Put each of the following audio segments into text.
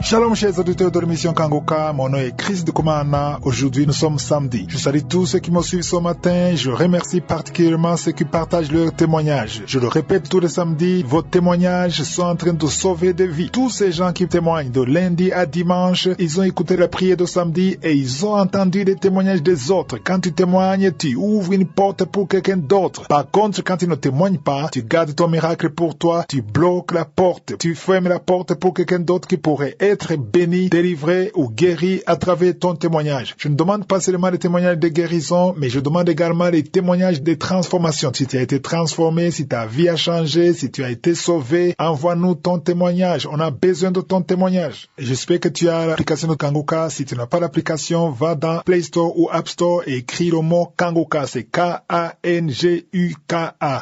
Shalom chers auditeurs de l'émission Kangoka, mon nom est Chris de Komana. Aujourd'hui nous sommes samedi. Je salue tous ceux qui me suivent ce matin. Je remercie particulièrement ceux qui partagent leurs témoignages. Je le répète tous les samedis, vos témoignages sont en train de sauver des vies. Tous ces gens qui témoignent de lundi à dimanche, ils ont écouté la prière de samedi et ils ont entendu les témoignages des autres. Quand tu témoignes, tu ouvres une porte pour quelqu'un d'autre. Par contre, quand tu ne témoignes pas, tu gardes ton miracle pour toi, tu bloques la porte, tu fermes la porte pour quelqu'un d'autre qui pourrait être béni, délivré ou guéri à travers ton témoignage. Je ne demande pas seulement les témoignages de guérison, mais je demande également les témoignages de transformation. Si tu as été transformé, si ta vie a changé, si tu as été sauvé, envoie-nous ton témoignage. On a besoin de ton témoignage. Et j'espère que tu as l'application de Kangoka. Si tu n'as pas l'application, va dans Play Store ou App Store et écris le mot Kangoka. C'est K-A-N-G-U-K-A.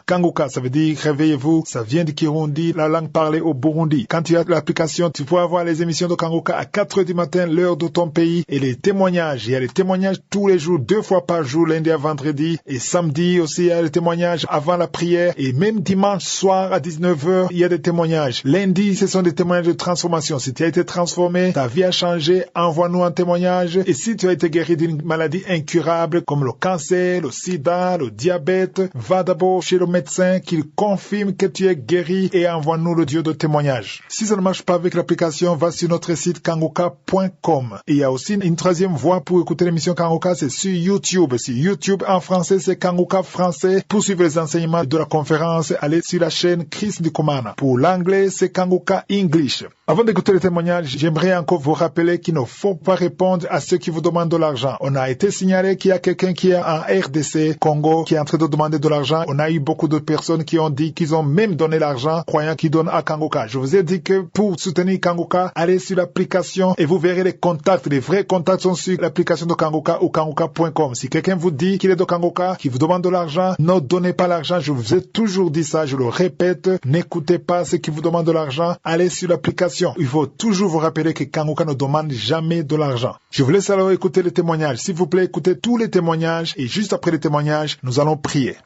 Kangoka, ça veut dire réveillez-vous. Ça vient du Kirundi, la langue parlée au Burundi. Quand tu as l'application, tu pourras avoir les émissions de Kangoka à 4h du matin, l'heure de ton pays, et les témoignages. Il y a les témoignages tous les jours, 2 fois par jour, lundi à vendredi, et samedi aussi, il y a les témoignages avant la prière, et même dimanche soir à 19h, il y a des témoignages. Lundi, ce sont des témoignages de transformation. Si tu as été transformé, ta vie a changé, envoie-nous un témoignage. Et si tu as été guéri d'une maladie incurable, comme le cancer, le sida, le diabète, va d'abord chez le médecin qu'il confirme que tu es guéri et envoie-nous le Dieu de témoignage. Si ça ne marche pas avec l'application, va sur notre site kangoka.com. Et il y a aussi une troisième voie pour écouter l'émission Kangoka, c'est sur YouTube. Sur YouTube en français, c'est Kangoka français. Pour suivre les enseignements de la conférence, allez sur la chaîne Chris Ndikumana. Pour l'anglais, c'est Kangoka English. Avant d'écouter les témoignages, j'aimerais encore vous rappeler qu'il ne faut pas répondre à ceux qui vous demandent de l'argent. On a été signalé qu'il y a quelqu'un qui est en RDC, Congo, qui est en train de demander de l'argent. On a eu beaucoup de personnes qui ont dit qu'ils ont même donné l'argent, croyant qu'ils donnent à Kangoka. Je vous ai dit que pour soutenir Kangoka, allez sur l'application et vous verrez les contacts. Les vrais contacts sont sur l'application de Kangoka ou kangoka.com. Si quelqu'un vous dit qu'il est de Kangoka, qui vous demande de l'argent, ne donnez pas l'argent. Je vous ai toujours dit ça, je le répète. N'écoutez pas ceux qui vous demandent de l'argent. Allez sur l'application. Il faut toujours vous rappeler que Kangoka ne demande jamais de l'argent. Je vous laisse alors écouter les témoignages. S'il vous plaît, écoutez tous les témoignages et juste après les témoignages, nous allons prier.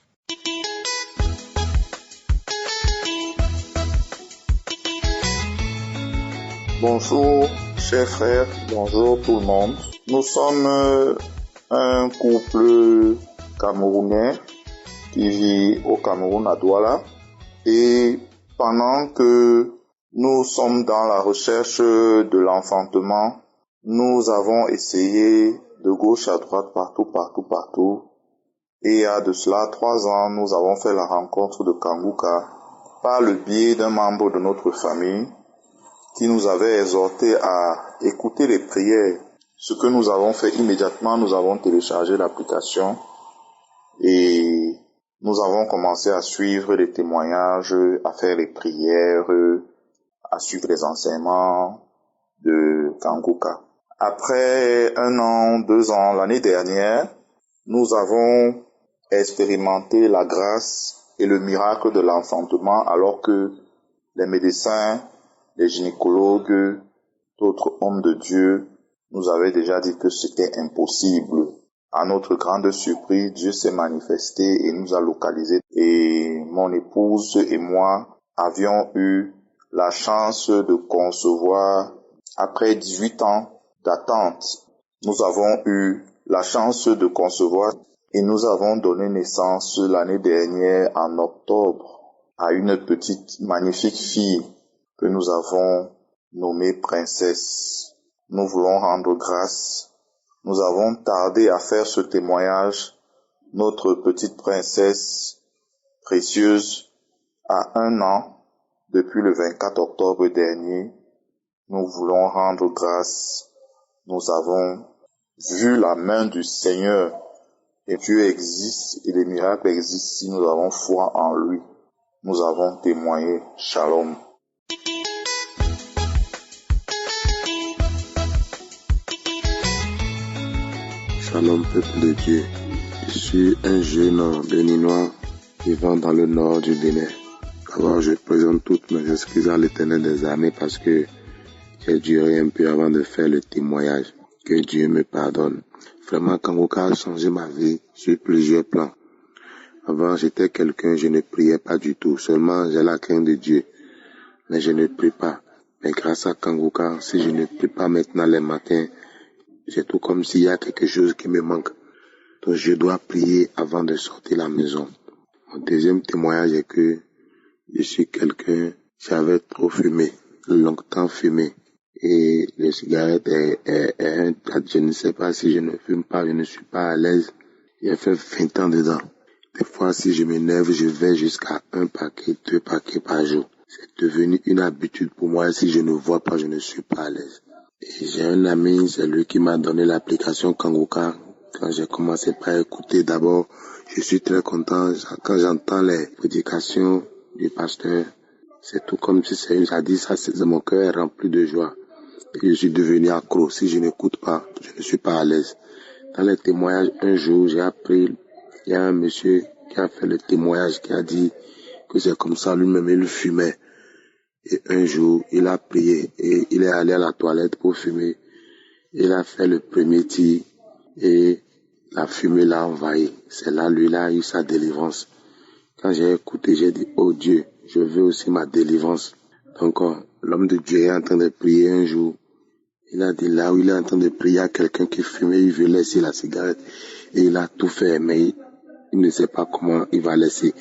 Bonjour, chers frères, bonjour tout le monde. Nous sommes un couple camerounais qui vit au Cameroun à Douala et pendant que nous sommes dans la recherche de l'enfantement, nous avons essayé de gauche à droite, partout. Et il y a de cela 3 ans, nous avons fait la rencontre de Kangoka par le biais d'un membre de notre famille qui nous avait exhorté à écouter les prières. Ce que nous avons fait immédiatement, nous avons téléchargé l'application et nous avons commencé à suivre les témoignages, à faire les prières, à suivre les enseignements de Kangoka. Après 1 an, 2 ans, l'année dernière, nous avons expérimenté la grâce et le miracle de l'enfantement alors que les médecins, les gynécologues, d'autres hommes de Dieu nous avaient déjà dit que c'était impossible. À notre grande surprise, Dieu s'est manifesté et nous a localisés. Et mon épouse et moi avions eu la chance de concevoir après 18 ans d'attente. Nous avons eu la chance de concevoir et nous avons donné naissance l'année dernière en octobre à une petite magnifique fille que nous avons nommée Princesse. Nous voulons rendre grâce. Nous avons tardé à faire ce témoignage. Notre petite princesse précieuse a 1 an depuis le 24 octobre dernier. Nous voulons rendre grâce. Nous avons vu la main du Seigneur et Dieu existe et les miracles existent si nous avons foi en lui. Nous avons témoigné. Shalom. Shalom, peuple de Dieu. Je suis un jeune béninois vivant dans le nord du Bénin. Alors, je présente toutes mes excuses à l'Éternel des armées parce que j'ai duré un peu avant de faire le témoignage. Que Dieu me pardonne. Vraiment, Kangoka a changé ma vie sur plusieurs plans. Avant, j'étais quelqu'un, je ne priais pas du tout. Seulement, j'ai la crainte de Dieu. Mais je ne prie pas. Mais grâce à Kangoka, si je ne prie pas maintenant les matins, c'est tout comme s'il y a quelque chose qui me manque. Donc je dois prier avant de sortir de la maison. Mon deuxième témoignage est que je suis quelqu'un, j'avais trop fumé, longtemps fumé. Et les cigarettes je ne sais pas si je ne fume pas, je ne suis pas à l'aise. J'ai fait 20 ans dedans. Des fois, si je m'énerve, je vais jusqu'à 1 paquet, 2 paquets par jour. C'est devenu une habitude pour moi. Si je ne vois pas, je ne suis pas à l'aise. Et j'ai un ami, c'est lui qui m'a donné l'application Kangoka. Quand j'ai commencé par écouter d'abord, je suis très content. Quand j'entends les prédications du pasteur, c'est tout comme si ça dit ça, mon cœur est rempli de joie. Et je suis devenu accro. Si je n'écoute pas, je ne suis pas à l'aise. Dans les témoignages, un jour, j'ai appris, il y a un monsieur qui a fait le témoignage, qui a dit que c'est comme ça, lui-même, il fumait. Et un jour, il a prié et il est allé à la toilette pour fumer. Il a fait le premier tir et la fumée l'a envahi. C'est là, lui, il a eu sa délivrance. Quand j'ai écouté, j'ai dit, oh Dieu, je veux aussi ma délivrance. Donc, l'homme de Dieu est en train de prier un jour. Il a dit là où il est en train de prier à quelqu'un qui fumait, il veut laisser la cigarette. Et il a tout fait, mais il ne sait pas comment il va laisser.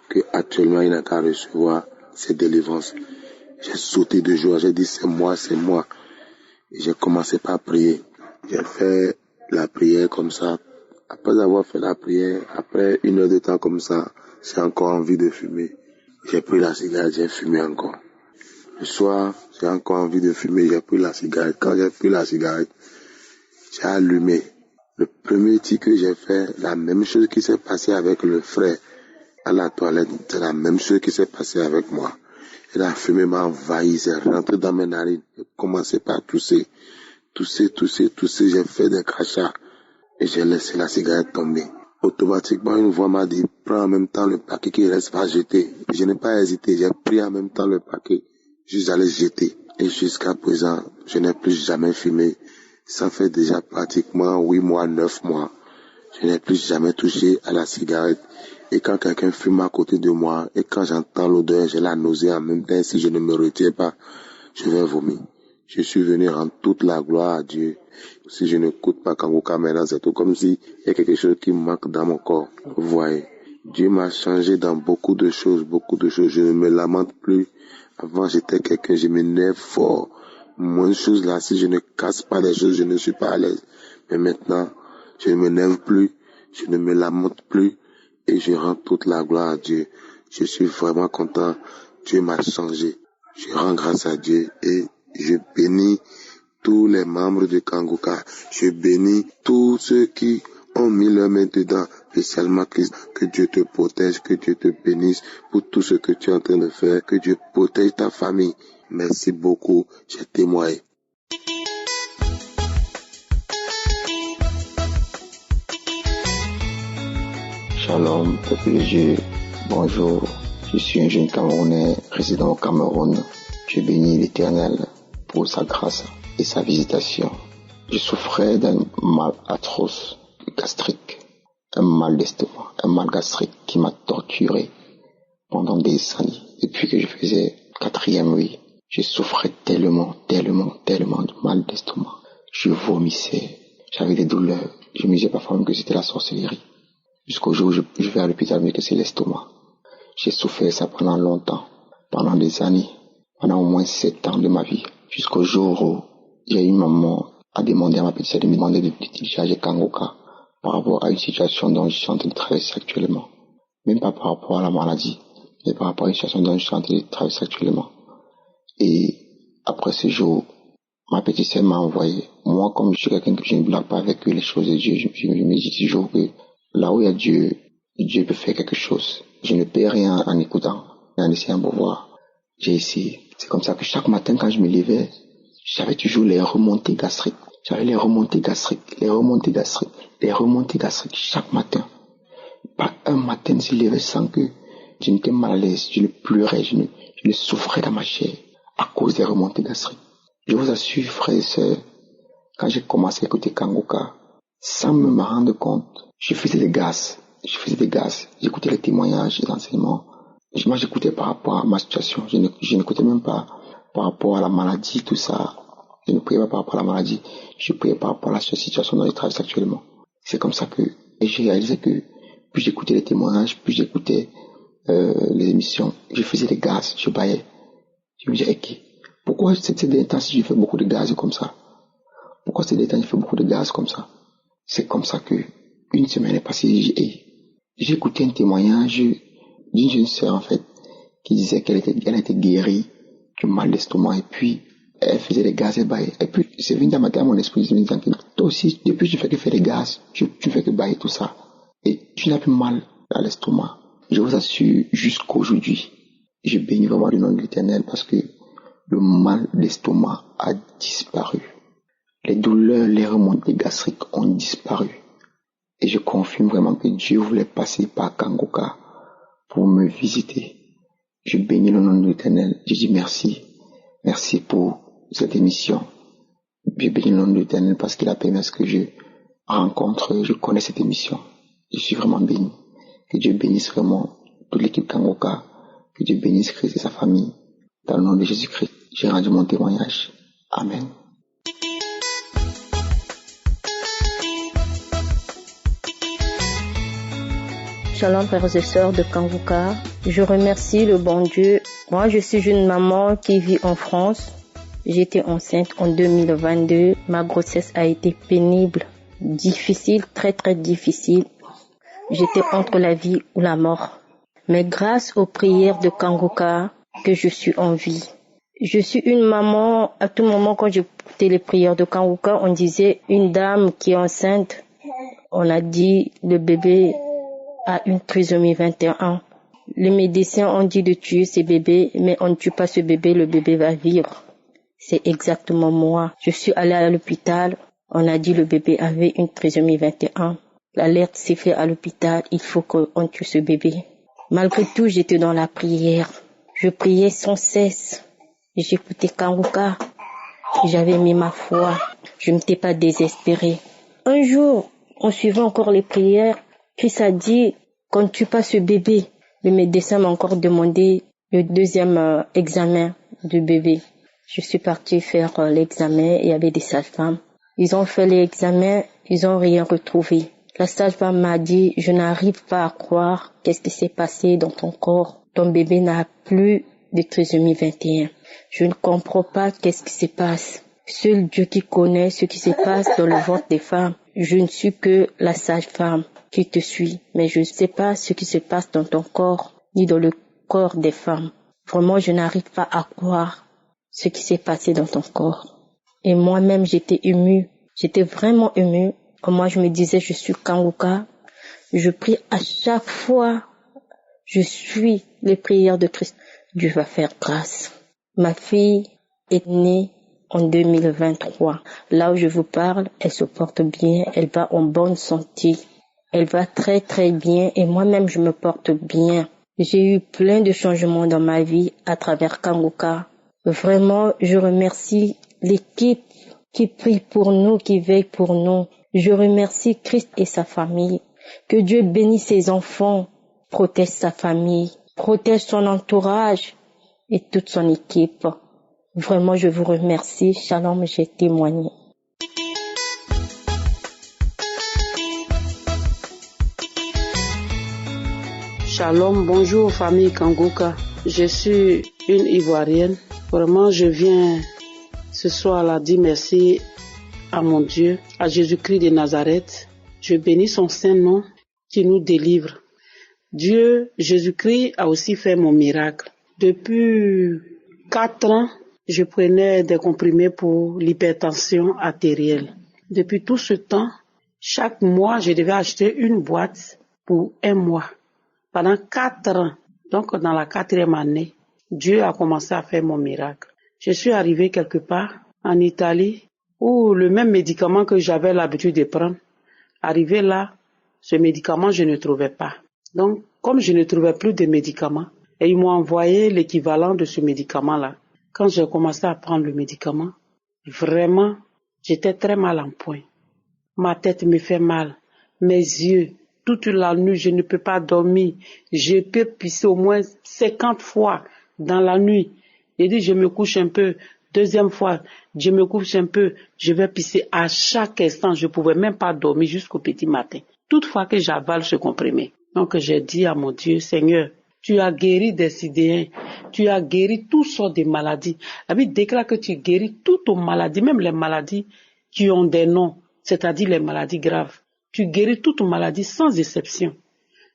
Que actuellement, il n'a qu'à recevoir ses délivrances. J'ai sauté de joie, j'ai dit c'est moi. Et j'ai commencé par prier. J'ai fait la prière comme ça. Après avoir fait la prière, après 1 heure de temps comme ça, j'ai encore envie de fumer. J'ai pris la cigarette, j'ai fumé encore. Le soir, j'ai encore envie de fumer, j'ai pris la cigarette. Quand j'ai pris la cigarette, j'ai allumé. Le premier tir que j'ai fait, la même chose qui s'est passée avec le frère à la toilette, c'est la même chose qui s'est passée avec moi. Et la fumée m'a envahi, c'est rentré dans mes narines. J'ai commencé par tousser, j'ai fait des crachats et j'ai laissé la cigarette tomber. Automatiquement, une voix m'a dit, prends en même temps le paquet qui reste pas jeté. Je n'ai pas hésité, j'ai pris en même temps le paquet. J'allais jeter. Et jusqu'à présent, je n'ai plus jamais fumé. Ça fait déjà pratiquement 8 mois, 9 mois. Je n'ai plus jamais touché à la cigarette. Et quand quelqu'un fume à côté de moi, et quand j'entends l'odeur, j'ai la nausée en même temps. Si je ne me retiens pas, je vais vomir. Je suis venu rendre toute la gloire à Dieu. Si je n'écoute pas Kangoka maintenant, c'est tout comme s'il y a quelque chose qui manque dans mon corps. Vous voyez, Dieu m'a changé dans beaucoup de choses. Je ne me lamente plus. Avant, j'étais quelqu'un, je m'énerve fort. Moins de choses là, si je ne casse pas les choses, je ne suis pas à l'aise. Mais maintenant, je ne m'énerve plus, je ne me lamente plus et je rends toute la gloire à Dieu. Je suis vraiment content. Dieu m'a changé. Je rends grâce à Dieu et je bénis tous les membres de Kangoka. Je bénis tous ceux qui ont mis leurs mains dedans, spécialement Christ. Que Dieu te protège, que Dieu te bénisse pour tout ce que tu es en train de faire, que Dieu protège ta famille. Merci beaucoup, j'ai témoigné. Shalom, peuple de Dieu, bonjour. Je suis un jeune Camerounais résidant au Cameroun. Je bénis l'Éternel pour sa grâce et sa visitation. Je souffrais d'un mal atroce gastrique, un mal d'estomac, un mal gastrique qui m'a torturé pendant des années. Depuis que je faisais 4e, oui, je souffrais tellement de mal d'estomac. Je vomissais, j'avais des douleurs. Je me disais parfois même que c'était la sorcellerie. Jusqu'au jour où je vais à l'hôpital, mais que c'est l'estomac. J'ai souffert ça pendant longtemps, pendant des années, pendant au moins 7 ans de ma vie. Jusqu'au jour où j'ai eu maman à demander à ma petite sœur de me demander de télécharger Kangoka par rapport à une situation dont je suis en train de traverser actuellement. Même pas par rapport à la maladie, mais par rapport à une situation dont je suis en train de traverser actuellement. Et après ce jour, ma petite sœur m'a envoyé. Moi, comme je suis quelqu'un que je ne blague pas avec les choses de Dieu, je me dis toujours que là où il y a Dieu, Dieu peut faire quelque chose. Je ne perds rien en écoutant, en essayant de voir. J'ai essayé. C'est comme ça que chaque matin, quand je me levais, j'avais toujours les remontées gastriques. J'avais les remontées gastriques chaque matin. Pas un matin ne se levait sans que je n'étais mal à l'aise. Je ne pleurais, je ne souffrais dans ma chair à cause des remontées gastriques. Je vous assure, frères et sœurs, quand j'ai commencé à écouter Kangoka, sans me rendre compte, je faisais des gaz. J'écoutais les témoignages, les enseignements. Moi, j'écoutais par rapport à ma situation. Je n'écoutais même pas par rapport à la maladie, tout ça. Je ne priais pas par rapport à la maladie, je priais par rapport à la situation dont je traverse actuellement. C'est comme ça que j'ai réalisé que plus j'écoutais les témoignages, plus j'écoutais les émissions, je faisais des gaz, je baillais. Je me disais, pourquoi ces derniers temps si je fais beaucoup de gaz comme ça? Pourquoi ces derniers temps je fais beaucoup de gaz comme ça? C'est comme ça que une semaine est passée, j'ai écouté un témoignage d'une jeune sœur en fait, qui disait qu'elle était guérie du mal d'estomac et puis elle faisait des gaz et bailler. Et puis c'est venu dans mon esprit, je me disais, toi aussi, depuis que tu fais que faire des gaz, tu fais que bailler tout ça. Et tu n'as plus mal à l'estomac. Je vous assure, jusqu'aujourd'hui, je bénis vraiment le nom de l'Éternel parce que le mal d'estomac a disparu. Les douleurs, les remontées gastriques ont disparu. Et je confirme vraiment que Dieu voulait passer par Kangoka pour me visiter. Je bénis le nom de l'Éternel. Je dis merci. Merci pour cette émission. Je bénis le nom de l'Éternel parce qu'il a permis à ce que je connais cette émission. Je suis vraiment béni. Que Dieu bénisse vraiment toute l'équipe Kangoka. Que Dieu bénisse Christ et sa famille. Dans le nom de Jésus-Christ, j'ai rendu mon témoignage. Amen. Shalom frères et sœurs de Kangoka. Je remercie le bon Dieu. Moi, je suis une maman qui vit en France. J'étais enceinte en 2022. Ma grossesse a été pénible, difficile, très très difficile. J'étais entre la vie ou la mort. Mais grâce aux prières de Kangoka, que je suis en vie. Je suis une maman, à tout moment quand j'écoutais les prières de Kangoka, on disait une dame qui est enceinte. On a dit le bébé a une trisomie 21. Les médecins ont dit de tuer ce bébé, mais on ne tue pas ce bébé, le bébé va vivre. C'est exactement moi. Je suis allée à l'hôpital, on a dit le bébé avait une trisomie 21. L'alerte s'est faite à l'hôpital, il faut qu'on tue ce bébé. Malgré tout, j'étais dans la prière. Je priais sans cesse. J'écoutais Kangoka. J'avais mis ma foi. Je n'étais pas désespérée. Un jour, en suivant encore les prières, Christ a dit qu'on ne tue pas ce bébé. Le médecin m'a encore demandé le deuxième examen du bébé. Je suis partie faire l'examen. Il y avait des sages-femmes. Ils ont fait l'examen. Ils n'ont rien retrouvé. La sage-femme m'a dit, je n'arrive pas à croire qu'est-ce qui s'est passé dans ton corps. Ton bébé n'a plus de trisomie 21. Je ne comprends pas qu'est-ce qui se passe. Seul Dieu qui connaît ce qui se passe dans le ventre des femmes. Je ne suis que la sage-femme qui te suit, mais je ne sais pas ce qui se passe dans ton corps, ni dans le corps des femmes. Vraiment, je n'arrive pas à croire ce qui s'est passé dans ton corps. Et moi-même, j'étais émue. J'étais vraiment émue. Moi, je me disais, je suis Kangoka. Je prie à chaque fois. Je suis les prières de Christ. Dieu va faire grâce. Ma fille est née en 2023. Là où je vous parle, elle se porte bien. Elle va en bonne santé. Elle va très très bien. Et moi-même, je me porte bien. J'ai eu plein de changements dans ma vie à travers Kangoka. Vraiment, je remercie l'équipe qui prie pour nous, qui veille pour nous. Je remercie Christ et sa famille. Que Dieu bénisse ses enfants, protège sa famille, protège son entourage et toute son équipe. Vraiment, je vous remercie. Shalom, j'ai témoigné. Shalom, bonjour famille Kangoka. Je suis une Ivoirienne. Vraiment, je viens ce soir là dire merci à mon Dieu, à Jésus-Christ de Nazareth. Je bénis son saint nom qui nous délivre. Dieu, Jésus-Christ a aussi fait mon miracle. Depuis 4 ans, je prenais des comprimés pour l'hypertension artérielle. Depuis tout ce temps, chaque mois, je devais acheter une boîte pour 1 mois. Pendant 4 ans, donc dans la 4e année, Dieu a commencé à faire mon miracle. Je suis arrivée quelque part en Italie où le même médicament que j'avais l'habitude de prendre, arrivé là, ce médicament, je ne trouvais pas. Donc, comme je ne trouvais plus de médicaments, et ils m'ont envoyé l'équivalent de ce médicament-là. Quand j'ai commencé à prendre le médicament, vraiment, j'étais très mal en point. Ma tête me fait mal, mes yeux, toute la nuit, je ne peux pas dormir. Je peux pisser au moins 50 fois dans la nuit. J'ai dit, je me couche un peu. Deuxième fois, je me couche un peu. Je vais pisser à chaque instant. Je ne pouvais même pas dormir jusqu'au petit matin. Toutefois que j'avale ce comprimé. Donc j'ai dit à mon Dieu, Seigneur, tu as guéri des Sidéens, tu as guéri toutes sortes de maladies. La Bible déclare que tu guéris toutes les maladies, même les maladies qui ont des noms, c'est-à-dire les maladies graves. Tu guéris toutes les maladies sans exception.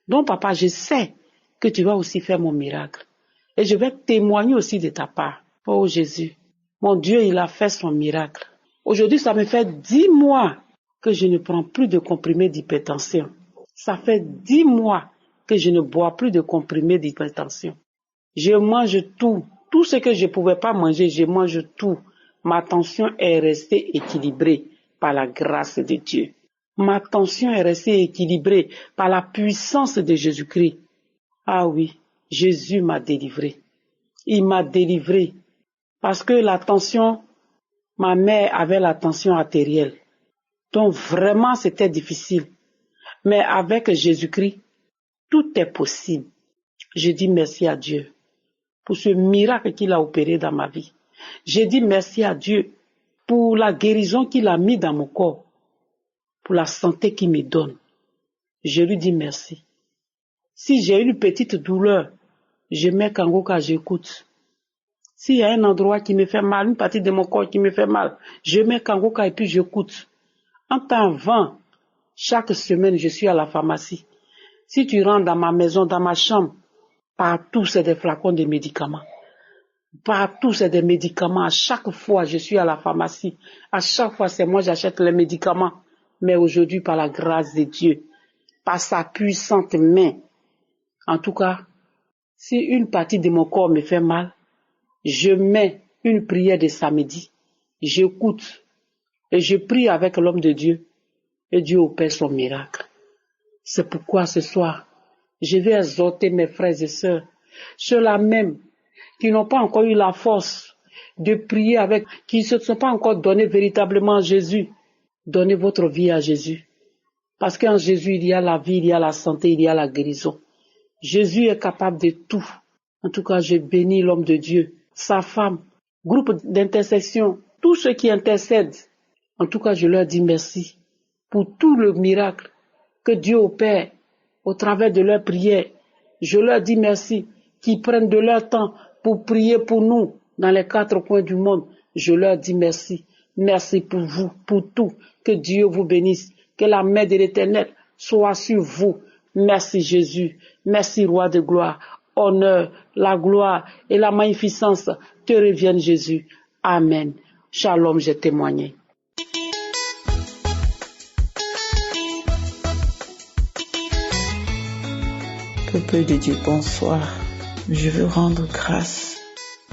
Donc papa, je sais que tu vas aussi faire mon miracle. Et je vais témoigner aussi de ta part. Oh Jésus, mon Dieu, il a fait son miracle. Aujourd'hui, ça me fait 10 mois que je ne prends plus de comprimés d'hypertension. Ça fait 10 mois que je ne bois plus de comprimés d'hypertension. Je mange tout. Tout ce que je ne pouvais pas manger, je mange tout. Ma tension est restée équilibrée par la grâce de Dieu. Ma tension est restée équilibrée par la puissance de Jésus-Christ. Ah oui, Jésus m'a délivré. Il m'a délivré. Parce que la tension, ma mère avait la tension artérielle. Donc vraiment, c'était difficile. Mais avec Jésus-Christ, tout est possible. Je dis merci à Dieu pour ce miracle qu'il a opéré dans ma vie. Je dis merci à Dieu pour la guérison qu'il a mis dans mon corps, pour la santé qu'il me donne. Je lui dis merci. Si j'ai une petite douleur, je mets Kangoka, j'écoute. S'il y a un endroit qui me fait mal, une partie de mon corps qui me fait mal, je mets Kangoka et puis j'écoute. En temps avant, chaque semaine, je suis à la pharmacie. Si tu rentres dans ma maison, dans ma chambre, partout c'est des flacons de médicaments. Partout c'est des médicaments. À chaque fois, je suis à la pharmacie. À chaque fois, c'est moi j'achète les médicaments. Mais aujourd'hui, par la grâce de Dieu, par sa puissante main, en tout cas, si une partie de mon corps me fait mal, je mets une prière de samedi. J'écoute et je prie avec l'homme de Dieu. Et Dieu opère son miracle. C'est pourquoi ce soir, je vais exhorter mes frères et sœurs, ceux-là même qui n'ont pas encore eu la force de prier avec, qui ne se sont pas encore donnés véritablement à Jésus. Donnez votre vie à Jésus. Parce qu'en Jésus, il y a la vie, il y a la santé, il y a la guérison. Jésus est capable de tout. En tout cas, je bénis l'homme de Dieu, sa femme, groupe d'intercession, tous ceux qui intercèdent. En tout cas, je leur dis merci pour tout le miracle que Dieu opère au travers de leurs prières. Je leur dis merci, qu'ils prennent de leur temps pour prier pour nous dans les 4 coins du monde. Je leur dis merci. Merci pour vous, pour tout. Que Dieu vous bénisse. Que la main de l'Éternel soit sur vous. Merci Jésus. Merci Roi de gloire. Honneur, la gloire et la magnificence te reviennent Jésus. Amen. Shalom, j'ai témoigné. Peuple de Dieu, bonsoir. Je veux rendre grâce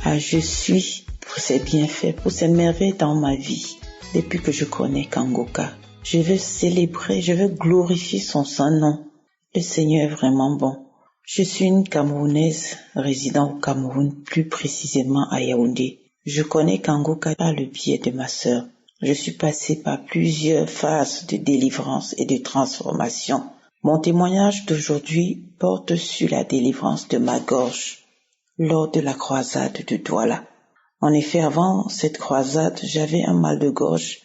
à Jésus pour ses bienfaits, pour ses merveilles dans ma vie. Depuis que je connais Kangoka, je veux célébrer, je veux glorifier son saint nom. Le Seigneur est vraiment bon. Je suis une Camerounaise résidant au Cameroun, plus précisément à Yaoundé. Je connais Kangoka par le biais de ma sœur. Je suis passée par plusieurs phases de délivrance et de transformation. Mon témoignage d'aujourd'hui porte sur la délivrance de ma gorge lors de la croisade de Douala. En effet, avant cette croisade, j'avais un mal de gorge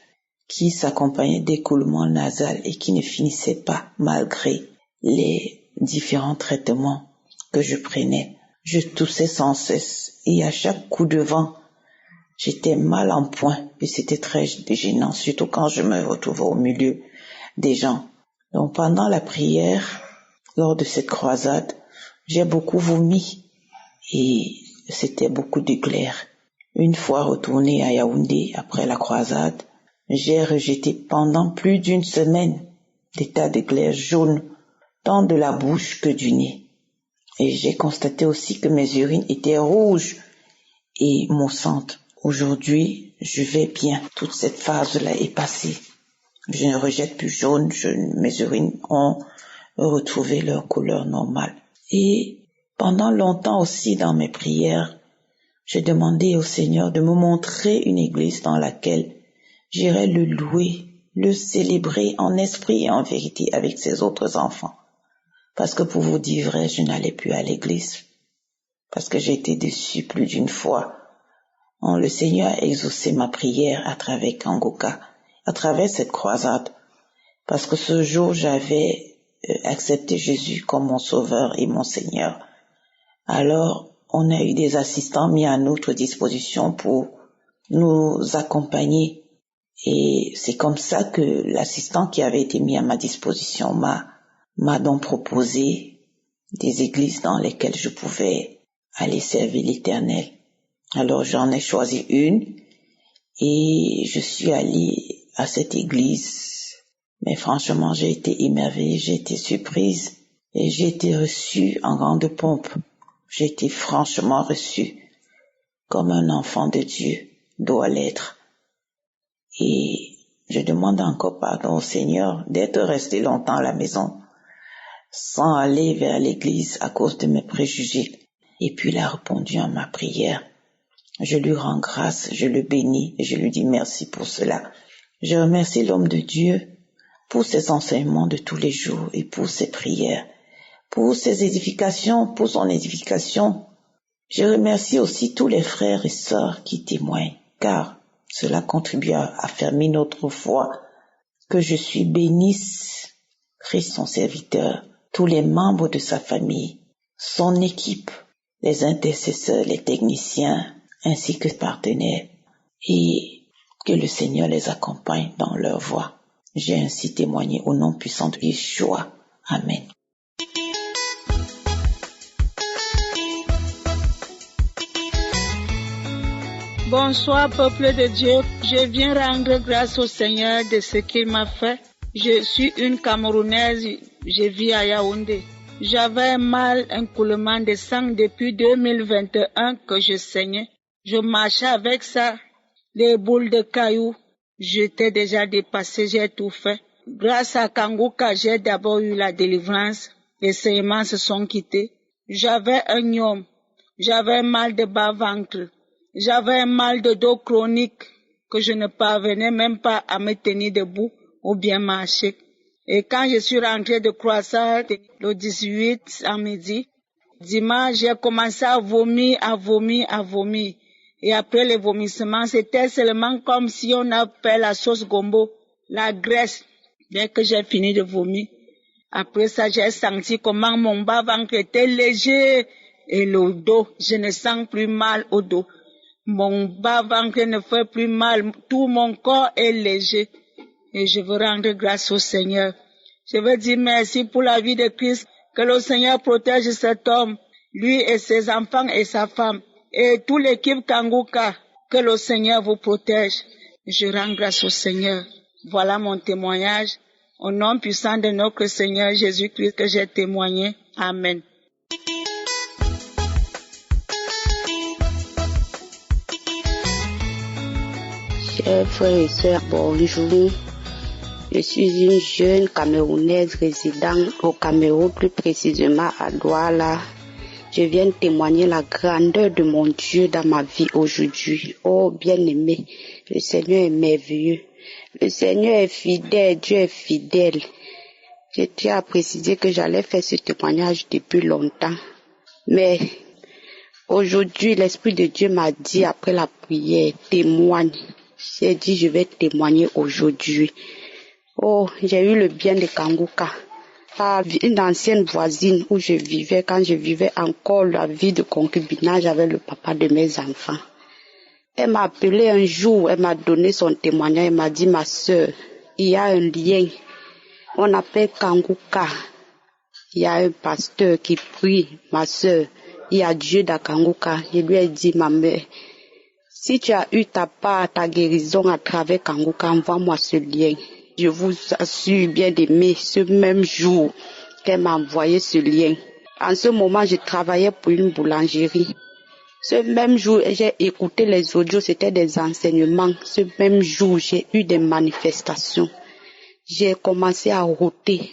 qui s'accompagnait d'écoulements nasals et qui ne finissait pas malgré les différents traitements que je prenais. Je toussais sans cesse et à chaque coup de vent, j'étais mal en point et c'était très gênant, surtout quand je me retrouvais au milieu des gens. Donc pendant la prière, lors de cette croisade, j'ai beaucoup vomi et c'était beaucoup de glaire. Une fois retourné à Yaoundé après la croisade, j'ai rejeté pendant plus d'une semaine des tas de glaire jaunes, tant de la bouche que du nez. Et j'ai constaté aussi que mes urines étaient rouges et moussantes. Aujourd'hui, je vais bien. Toute cette phase-là est passée. Je ne rejette plus jaune, mes urines ont retrouvé leur couleur normale. Et pendant longtemps aussi dans mes prières, j'ai demandé au Seigneur de me montrer une église dans laquelle j'irais le louer, le célébrer en esprit et en vérité avec ses autres enfants. Parce que pour vous dire vrai, je n'allais plus à l'église. Parce que j'ai été déçue plus d'une fois Le Seigneur a exaucé ma prière à travers Kangoka, à travers cette croisade, parce que ce jour, j'avais accepté Jésus comme mon sauveur et mon Seigneur. Alors, on a eu des assistants mis à notre disposition pour nous accompagner. Et c'est comme ça que l'assistant qui avait été mis à ma disposition m'a donc proposé des églises dans lesquelles je pouvais aller servir l'Éternel. Alors j'en ai choisi une et je suis allée à cette église. Mais franchement, j'ai été émerveillée, j'ai été surprise et j'ai été reçue en grande pompe. J'ai été franchement reçue comme un enfant de Dieu doit l'être. Et je demande encore pardon au Seigneur d'être resté longtemps à la maison sans aller vers l'église à cause de mes préjugés. Et puis il a répondu à ma prière. Je lui rends grâce, je le bénis et je lui dis merci pour cela. Je remercie l'homme de Dieu pour ses enseignements de tous les jours et pour ses prières, pour ses édifications, pour son édification. Je remercie aussi tous les frères et sœurs qui témoignent, car cela contribue à affermir notre foi, que je suis bénisse, Christ son serviteur, tous les membres de sa famille, son équipe, les intercesseurs, les techniciens, ainsi que les partenaires, et que le Seigneur les accompagne dans leur voie. J'ai ainsi témoigné au nom puissant de Yeshua. Amen. Bonsoir, peuple de Dieu. Je viens rendre grâce au Seigneur de ce qu'il m'a fait. Je suis une Camerounaise, je vis à Yaoundé. J'avais mal, un coulement de sang depuis 2021 que je saignais. Je marchais avec ça, des boules de cailloux. J'étais déjà dépassée, j'ai tout fait. Grâce à Kangoka, j'ai d'abord eu la délivrance. Les saignements se sont quittés. J'avais un gnome. J'avais mal de bas-ventre. J'avais un mal de dos chronique que je ne parvenais même pas à me tenir debout ou bien marcher. Et quand je suis rentrée de croissade le 18 à midi, dimanche, j'ai commencé à vomir. Et après le vomissement, c'était seulement comme si on appelait la sauce gombo, la graisse. Dès que j'ai fini de vomir, après ça, j'ai senti comment mon bas-ventre était léger et le dos, je ne sens plus mal au dos. Mon bas-ventre ne fait plus mal, tout mon corps est léger. Et je veux rendre grâce au Seigneur. Je veux dire merci pour la vie de Christ, que le Seigneur protège cet homme, lui et ses enfants et sa femme, et toute l'équipe Kangoka, que le Seigneur vous protège. Je rends grâce au Seigneur. Voilà mon témoignage. Au nom puissant de notre Seigneur Jésus-Christ que j'ai témoigné. Amen. Chers frères et sœurs, bonjour. Je suis une jeune Camerounaise résidant au Cameroun, plus précisément à Douala. Je viens témoigner la grandeur de mon Dieu dans ma vie aujourd'hui. Oh bien-aimé, le Seigneur est merveilleux. Le Seigneur est fidèle, Dieu est fidèle. Je tiens à préciser que j'allais faire ce témoignage depuis longtemps. Mais aujourd'hui, l'Esprit de Dieu m'a dit après la prière, témoigne. J'ai dit, je vais témoigner aujourd'hui. Oh, j'ai eu le bien de Kangoka. Une ancienne voisine où je vivais, quand je vivais encore la vie de concubinage avec le papa de mes enfants. Elle m'a appelé un jour, elle m'a donné son témoignage, elle m'a dit, ma sœur, il y a un lien. On appelle Kangoka. Il y a un pasteur qui prie, ma sœur. Il y a Dieu dans Kangoka. Je lui ai dit, ma mère, si tu as eu ta part, ta guérison à travers Kangoka, envoie-moi ce lien. Je vous assure, bien aimé, ce même jour qu'elle m'a envoyé ce lien. En ce moment, je travaillais pour une boulangerie. Ce même jour, j'ai écouté les audios, c'était des enseignements. Ce même jour, j'ai eu des manifestations. J'ai commencé à rôter,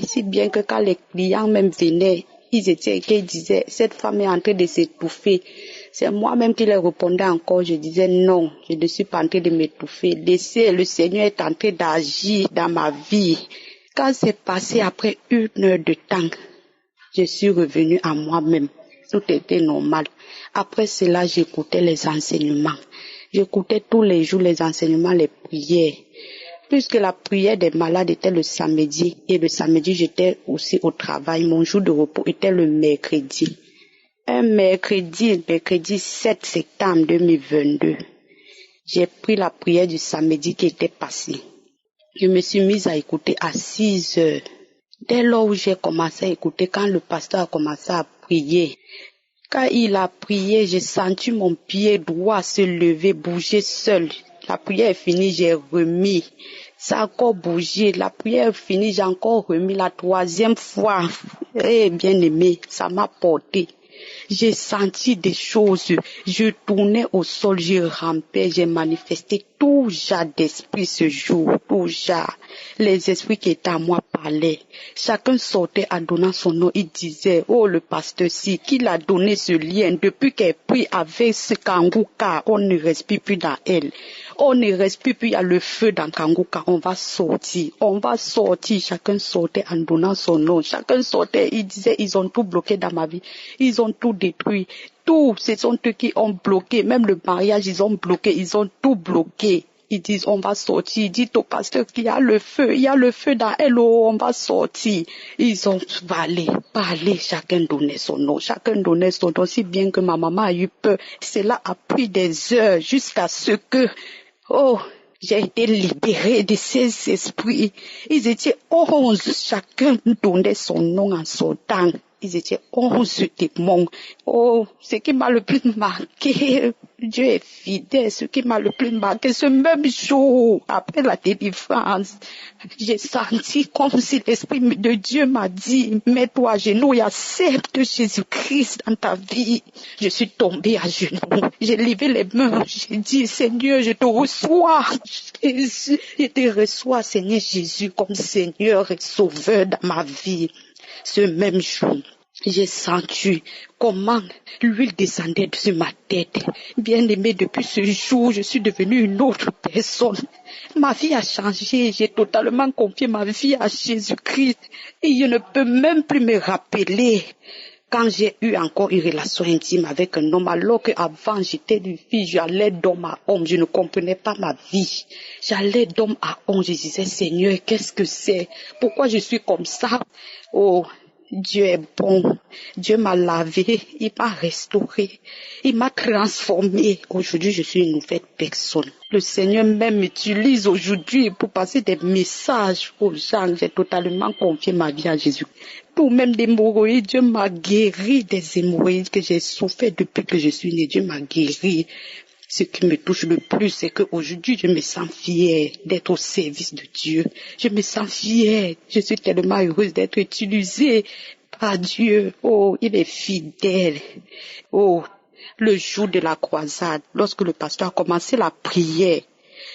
si bien que quand les clients même venaient, ils disaient, cette femme est en train de s'étouffer. C'est moi-même qui leur répondais encore. Je disais non, je ne suis pas en train de m'étouffer. Laissez, le Seigneur est en train d'agir dans ma vie. Quand c'est passé après 1 heure de temps, je suis revenue à moi-même. Tout était normal. Après cela, j'écoutais les enseignements. J'écoutais tous les jours les enseignements, les prières. Puisque la prière des malades était le samedi, et le samedi, j'étais aussi au travail. Mon jour de repos était le mercredi. Un mercredi 7 septembre 2022, j'ai pris la prière du samedi qui était passée. Je me suis mise à écouter à 6 heures. Dès lors où j'ai commencé à écouter, quand le pasteur a commencé à prier, quand il a prié, j'ai senti mon pied droit se lever, bouger seul. La prière est finie, j'ai remis. Ça a encore bougé. La prière est finie, j'ai encore remis la 3e fois. Eh, bien aimé, ça m'a porté. J'ai senti des choses. Je tournais au sol, je rampais, j'ai manifesté tout genre d'esprit ce jour, tout genre. Les esprits qui étaient à moi parlaient. Chacun sortait en donnant son nom. Il disait, oh le pasteur si, qu'il a donné ce lien. Depuis qu'elle prie avec ce Kanguka, on ne respire plus dans elle. On ne respire plus, il y a le feu dans Kanguka. On va sortir. Chacun sortait en donnant son nom. Chacun sortait, il disait, ils ont tout bloqué dans ma vie. Ils ont tout détruit. Tout, ce sont eux qui ont bloqué. Même le mariage, ils ont bloqué. Ils ont tout bloqué. Ils disent, on va sortir. Ils disent au pasteur qu'il y a le feu dans elle, oh, on va sortir. Ils ont parlé, chacun donnait son nom, si bien que ma maman a eu peur. Cela a pris des heures jusqu'à ce que, j'ai été libérée de ces esprits. Ils étaient 11, chacun donnait son nom en sortant. Ils étaient 11 démons. Ce qui m'a le plus marqué, Dieu est fidèle, ce qui m'a le plus marqué, ce même jour, après la délivrance, j'ai senti comme si l'Esprit de Dieu m'a dit, mets-toi à genoux et accepte Jésus-Christ dans ta vie. Je suis tombée à genoux, j'ai levé les mains, j'ai dit, Seigneur, je te reçois. Je te reçois, Seigneur Jésus, comme Seigneur et Sauveur dans ma vie. Ce même jour, j'ai senti comment l'huile descendait sur ma tête. Bien aimé, depuis ce jour, je suis devenue une autre personne. Ma vie a changé, j'ai totalement confié ma vie à Jésus-Christ. Et je ne peux même plus me rappeler quand j'ai eu encore une relation intime avec un homme, alors qu'avant j'étais une fille, j'allais d'homme à homme, je ne comprenais pas ma vie. J'allais d'homme à homme, je disais, Seigneur, qu'est-ce que c'est? Pourquoi je suis comme ça? Oh, Dieu est bon. Dieu m'a lavé, il m'a restauré, il m'a transformé. Aujourd'hui, je suis une nouvelle personne. Le Seigneur même m'utilise aujourd'hui pour passer des messages aux gens. J'ai totalement confié ma vie à Jésus. Tout même des hémorroïdes, Dieu m'a guéri des hémorroïdes que j'ai souffert depuis que je suis née. Dieu m'a guéri. Ce qui me touche le plus, c'est qu'aujourd'hui, je me sens fière d'être au service de Dieu. Je me sens fière. Je suis tellement heureuse d'être utilisée par Dieu. Oh, il est fidèle. Oh, le jour de la croisade, lorsque le pasteur a commencé la prière,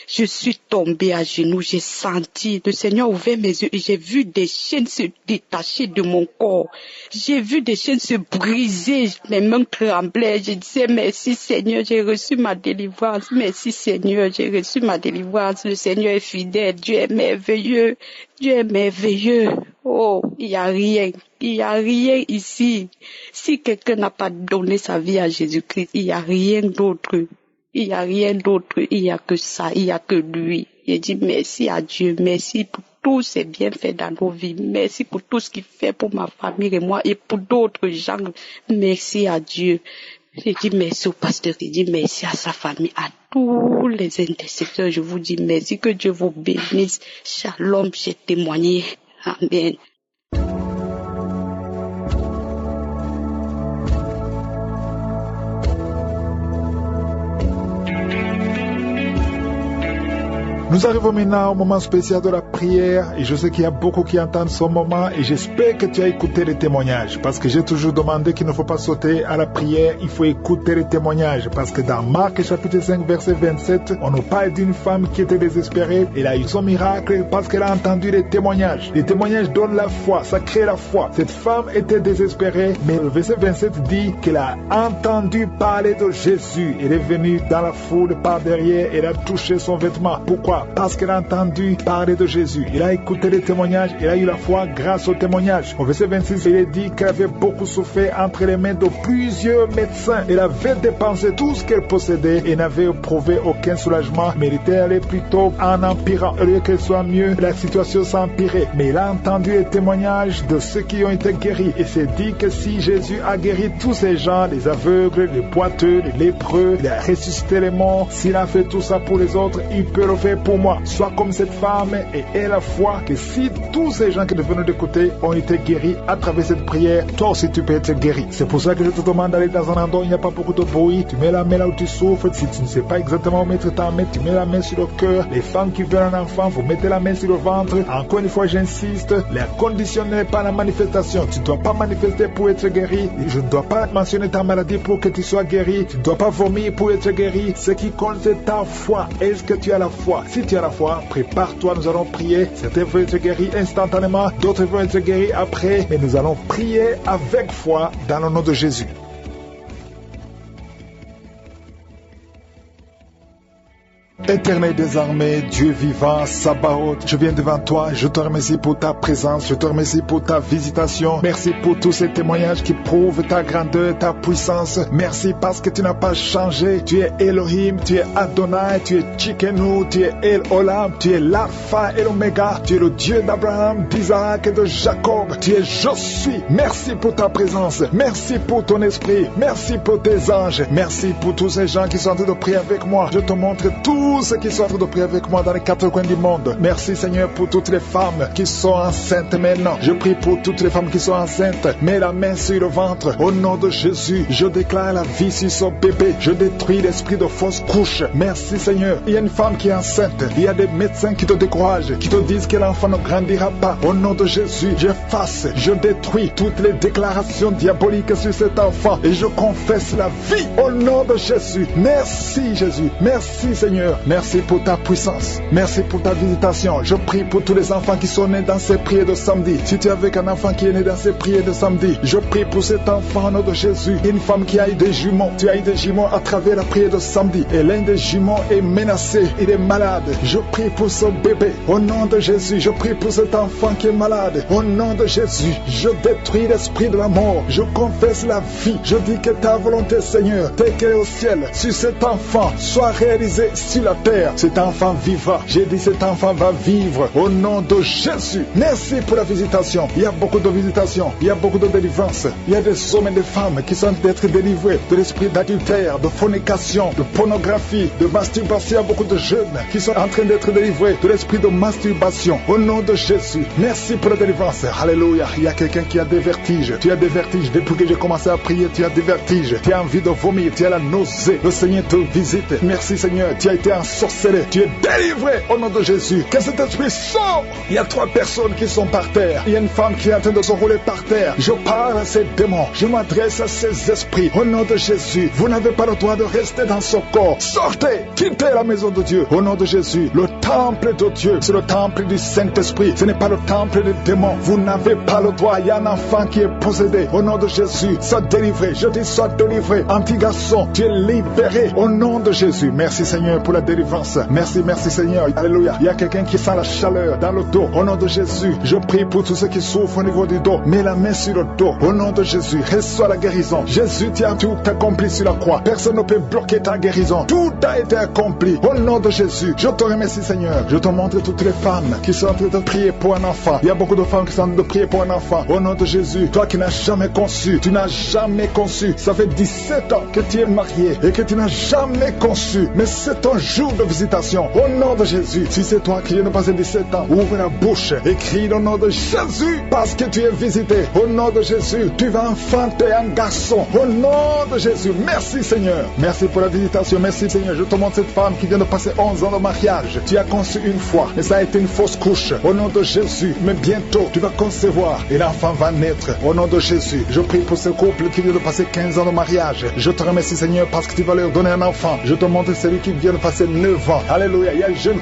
je suis tombée à genoux, j'ai senti, le Seigneur ouvert mes yeux et j'ai vu des chaînes se détacher de mon corps. J'ai vu des chaînes se briser, mes mains tremblaient. Je disais, merci Seigneur, j'ai reçu ma délivrance. Merci Seigneur, j'ai reçu ma délivrance. Le Seigneur est fidèle, Dieu est merveilleux. Dieu est merveilleux. Oh, il n'y a rien ici. Si quelqu'un n'a pas donné sa vie à Jésus-Christ, il n'y a rien d'autre. Il n'y a rien d'autre, il n'y a que ça, il n'y a que lui. J'ai dit merci à Dieu, merci pour tous ses bienfaits dans nos vies, merci pour tout ce qu'il fait pour ma famille et moi et pour d'autres gens. Merci à Dieu. J'ai dit merci au pasteur, j'ai dit merci à sa famille, à tous les intercesseurs. Je vous dis merci, que Dieu vous bénisse. Shalom, j'ai témoigné. Amen. Nous arrivons maintenant au moment spécial de la prière et je sais qu'il y a beaucoup qui entendent ce moment et j'espère que tu as écouté les témoignages parce que j'ai toujours demandé qu'il ne faut pas sauter à la prière, il faut écouter les témoignages parce que dans Marc chapitre 5 verset 27, on nous parle d'une femme qui était désespérée. Elle a eu son miracle parce qu'elle a entendu les témoignages. Les témoignages donnent la foi, ça crée la foi. Cette femme était désespérée, mais le verset 27 dit qu'elle a entendu parler de Jésus. Elle est venue dans la foule par derrière, elle a touché son vêtement. Pourquoi? Pourquoi? Parce qu'elle a entendu parler de Jésus. Il a écouté les témoignages. Il a eu la foi grâce aux témoignages. Au verset 26, il est dit qu'elle avait beaucoup souffert entre les mains de plusieurs médecins. Elle avait dépensé tout ce qu'elle possédait et n'avait éprouvé aucun soulagement. Mais elle était allée plutôt en empirant. Au lieu qu'elle soit mieux, la situation s'empirait. Mais il a entendu les témoignages de ceux qui ont été guéris. Et s'est dit que si Jésus a guéri tous ces gens, les aveugles, les boiteux, les lépreux, il a ressuscité les morts, s'il a fait tout ça pour les autres, il peut le faire pour moi. Sois comme cette femme et aie la foi que si tous ces gens qui devenaient d'écouter ont été guéris à travers cette prière, toi aussi tu peux être guéri. C'est pour ça que je te demande d'aller dans un endroit où il n'y a pas beaucoup de bruit. Tu mets la main là où tu souffres. Si tu ne sais pas exactement où mettre ta main, tu mets la main sur le cœur. Les femmes qui veulent un enfant, vous mettez la main sur le ventre. Encore une fois, j'insiste, la condition n'est pas la manifestation. Tu ne dois pas manifester pour être guéri. Je ne dois pas mentionner ta maladie pour que tu sois guéri. Tu ne dois pas vomir pour être guéri. Ce qui compte, c'est ta foi. Est-ce que tu as la foi? Si tu as la foi, prépare-toi, nous allons prier. Certains vont être guéris instantanément, d'autres vont être guéris après. Mais nous allons prier avec foi dans le nom de Jésus. Éternel des armées, Dieu vivant, Sabaoth, je viens devant toi, je te remercie pour ta présence, je te remercie pour ta visitation, merci pour tous ces témoignages qui prouvent ta grandeur, ta puissance, merci parce que tu n'as pas changé, tu es Elohim, tu es Adonai, tu es Tchikenu, tu es El Olam, tu es l'Alpha et l'Oméga, tu es le Dieu d'Abraham, d'Isaac et de Jacob, tu es Je suis, merci pour ta présence, merci pour ton esprit, merci pour tes anges, merci pour tous ces gens qui sont en train de prier avec moi, je te montre tous ceux qui sont en train de prier avec moi dans les quatre coins du monde. Merci Seigneur pour toutes les femmes qui sont enceintes maintenant. Je prie pour toutes les femmes qui sont enceintes. Mets la main sur le ventre. Au nom de Jésus, je déclare la vie sur son bébé. Je détruis l'esprit de fausse couche. Merci Seigneur. Il y a une femme qui est enceinte. Il y a des médecins qui te découragent, qui te disent que l'enfant ne grandira pas. Au nom de Jésus, j'efface, je détruis toutes les déclarations diaboliques sur cet enfant et je confesse la vie au nom de Jésus. Merci Jésus. Merci Seigneur. Merci pour ta puissance. Merci pour ta visitation. Je prie pour tous les enfants qui sont nés dans ces prières de samedi. Si tu es avec un enfant qui est né dans ces prières de samedi, je prie pour cet enfant au nom de Jésus. Une femme qui a eu des jumeaux. Tu as eu des jumeaux à travers la prière de samedi. Et l'un des jumeaux est menacé. Il est malade. Je prie pour ce bébé. Au nom de Jésus, je prie pour cet enfant qui est malade. Au nom de Jésus, je détruis l'esprit de la mort. Je confesse la vie. Je dis que ta volonté, Seigneur, telle qu'elle est au ciel, sur cet enfant, soit réalisée sur la terre. Cet enfant vivra. J'ai dit cet enfant va vivre au nom de Jésus. Merci pour la visitation. Il y a beaucoup de visitations. Il y a beaucoup de délivrance. Il y a des hommes et des femmes qui sont d'être délivrés de l'esprit d'adultère, de fornication, de pornographie, de masturbation. Il y a beaucoup de jeunes qui sont en train d'être délivrés de l'esprit de masturbation. Au nom de Jésus. Merci pour la délivrance. Alléluia. Il y a quelqu'un qui a des vertiges. Tu as des vertiges. Depuis que j'ai commencé à prier, tu as des vertiges. Tu as envie de vomir. Tu as la nausée. Le Seigneur te visite. Merci Seigneur. Tu as été ensorcelé. Tu es délivré au nom de Jésus. Que cet esprit sorte. Il y a 3 personnes qui sont par terre. Il y a une femme qui est en train de se rouler par terre. Je parle à ces démons. Je m'adresse à ces esprits. Au nom de Jésus. Vous n'avez pas le droit de rester dans ce corps. Sortez. Quittez la maison de Dieu. Au nom de Jésus. Le temple de Dieu, c'est le temple du Saint-Esprit. Ce n'est pas le temple des démons. Vous n'avez pas le droit. Il y a un enfant qui est possédé. Au nom de Jésus. Sois délivré. Je dis sois délivré. Un petit garçon, tu es libéré. Au nom de Jésus. Merci Seigneur pour la délivrance. Merci Seigneur. Alléluia. Il y a quelqu'un qui sent la chaleur dans le dos. Au nom de Jésus, je prie pour tous ceux qui souffrent au niveau du dos. Mets la main sur le dos. Au nom de Jésus, reçois la guérison. Jésus, tu as tout accompli sur la croix. Personne ne peut bloquer ta guérison. Tout a été accompli. Au nom de Jésus, je te remercie Seigneur. Je te montre toutes les femmes qui sont en train de prier pour un enfant. Il y a beaucoup de femmes qui sont en train de prier pour un enfant. Au nom de Jésus, toi qui n'as jamais conçu, tu n'as jamais conçu. Ça fait 17 ans que tu es marié et que tu n'as jamais conçu. Mais c'est ton jour de visitation. Au nom de Jésus, si c'est toi qui viens de passer 17 ans, ouvre la bouche et crie le nom de Jésus parce que tu es visité. Au nom de Jésus, tu vas enfanter un garçon. Au nom de Jésus, merci Seigneur. Merci pour la visitation. Merci Seigneur. Je te montre cette femme qui vient de passer 11 ans de mariage. Tu as conçu une fois, mais ça a été une fausse couche. Au nom de Jésus, mais bientôt tu vas concevoir et l'enfant va naître. Au nom de Jésus, je prie pour ce couple qui vient de passer 15 ans de mariage. Je te remercie Seigneur parce que tu vas leur donner un enfant. Je te montre celui qui vient de passer 9 ans. Alléluia. Il y a un jeune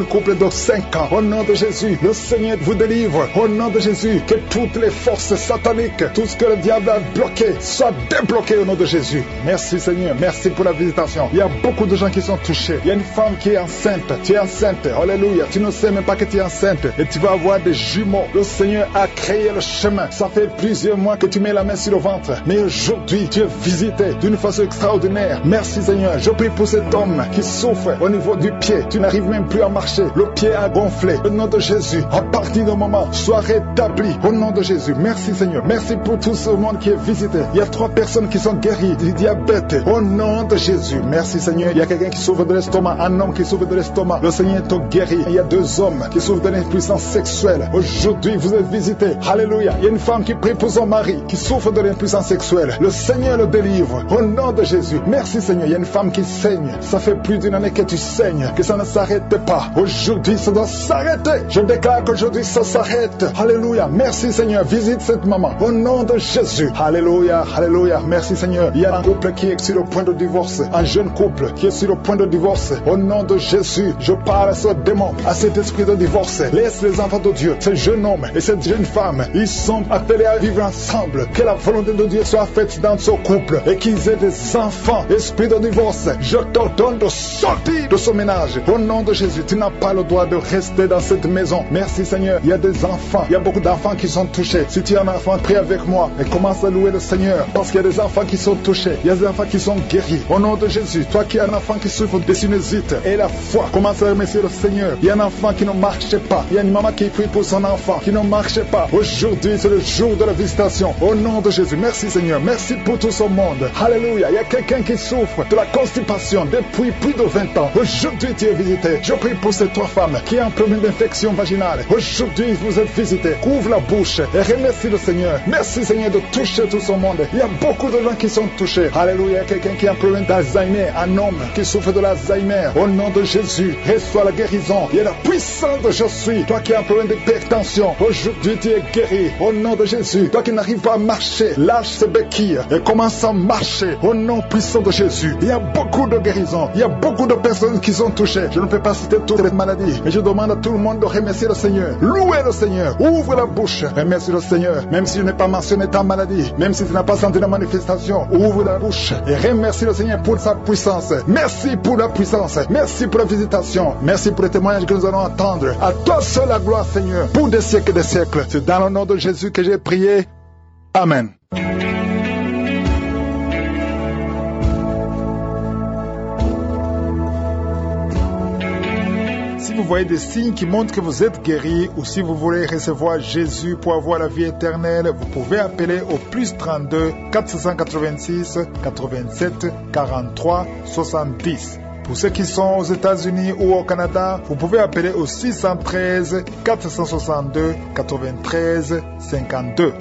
couple de 5 ans. Au nom de Jésus, le Seigneur vous délivre. Au nom de Jésus, que toutes les forces sataniques, tout ce que le diable a bloqué, soit débloqué au nom de Jésus. Merci Seigneur. Merci pour la visitation. Il y a beaucoup de gens qui sont touchés. Il y a une femme qui est enceinte. Tu es enceinte. Alléluia. Tu ne sais même pas que tu es enceinte. Et tu vas avoir des jumeaux. Le Seigneur a créé le chemin. Ça fait plusieurs mois que tu mets la main sur le ventre. Mais aujourd'hui, tu es visité d'une façon extraordinaire. Merci Seigneur. Je prie pour cet homme qui souffre au niveau du pied. Tu n'arrives même plus à marcher. Le pied a gonflé. Au nom de Jésus, à partir d'un moment, sois rétabli. Au nom de Jésus. Merci Seigneur. Merci pour tout ce monde qui est visité. Il y a 3 personnes qui sont guéries du diabète. Au nom de Jésus. Merci Seigneur. Il y a quelqu'un qui souffre de l'estomac. Un homme qui souffre de l'estomac. Le Seigneur te guérit. Il y a 2 hommes qui souffrent de l'impuissance sexuelle. Aujourd'hui, vous êtes visités. Alléluia. Il y a une femme qui prie pour son mari qui souffre de l'impuissance sexuelle. Le Seigneur le délivre. Au nom de Jésus. Merci Seigneur. Il y a une femme qui saigne. Ça fait plus d'une année que tu saignes. Que ça ne s'arrête pas. Aujourd'hui, ça doit s'arrêter. Je déclare qu'aujourd'hui, ça s'arrête. Alléluia. Merci Seigneur. Visite cette maman. Au nom de Jésus. Alléluia. Alléluia. Merci Seigneur. Il y a un couple qui est sur le point de divorce. Un jeune couple qui est sur le point de divorce. Au nom de Jésus, je parle à ce démon, à cet esprit de divorce. Laisse les enfants de Dieu, ce jeune homme et cette jeune femme, ils sont appelés à vivre ensemble. Que la volonté de Dieu soit faite dans ce couple et qu'ils aient des enfants. Esprit de divorce, je t'ordonne de sortir de ce ménage. Au nom de Jésus, tu n'as pas le droit de rester dans cette maison. Merci Seigneur. Il y a des enfants, il y a beaucoup d'enfants qui sont touchés. Si tu es un enfant, prie avec moi et commence à louer le Seigneur parce qu'il y a des enfants qui sont touchés. Il y a des enfants qui sont guéris. Au nom de Jésus, toi qui es un enfant qui souffre de sinusite et la foi, commence à remercier le Seigneur. Il y a un enfant qui ne marche pas. Il y a une maman qui prie pour son enfant qui ne marche pas. Aujourd'hui, c'est le jour de la visitation. Au nom de Jésus, merci Seigneur. Merci pour tout ce monde. Alléluia. Il y a quelqu'un qui souffre de la constipation depuis plus de 20 ans. Aujourd'hui, tu es visité. Je prie pour ces 3 femmes qui ont un problème d'infection vaginale. Aujourd'hui, vous êtes visités. Ouvre la bouche et remercie le Seigneur. Merci Seigneur de toucher tout ce monde. Il y a beaucoup de gens qui sont touchés. Alléluia. Il y a quelqu'un qui a un problème d'Alzheimer. Un homme qui souffre de l'Alzheimer. Au nom de Jésus, reçois la guérison. Il y a la puissance de je suis. Toi qui as un problème d'hypertension, aujourd'hui tu es guéri. Au nom de Jésus. Toi qui n'arrives pas à marcher, lâche ces béquilles et commence à marcher. Au nom puissant de Jésus. Il y a beaucoup de guérisons. Il y a beaucoup de personnes qui sont touchées. Je ne peux pas citer toutes les maladies, mais je demande à tout le monde de remercier le Seigneur. Louez le Seigneur. Ouvre la bouche. Remercie le Seigneur. Même si je n'ai pas mentionné ta maladie, même si tu n'as pas senti la manifestation, ouvre la bouche et remercie le Seigneur pour sa puissance. Merci pour la puissance. Merci pour la visitation. Merci pour les témoignages que nous allons entendre. À toi seul la gloire, Seigneur, pour des siècles et des siècles. C'est dans le nom de Jésus que j'ai prié. Amen. Si vous voyez des signes qui montrent que vous êtes guéri ou si vous voulez recevoir Jésus pour avoir la vie éternelle, vous pouvez appeler au plus 32 486 87 43 70. Pour ceux qui sont aux États-Unis ou au Canada, vous pouvez appeler au 613 462 93 52.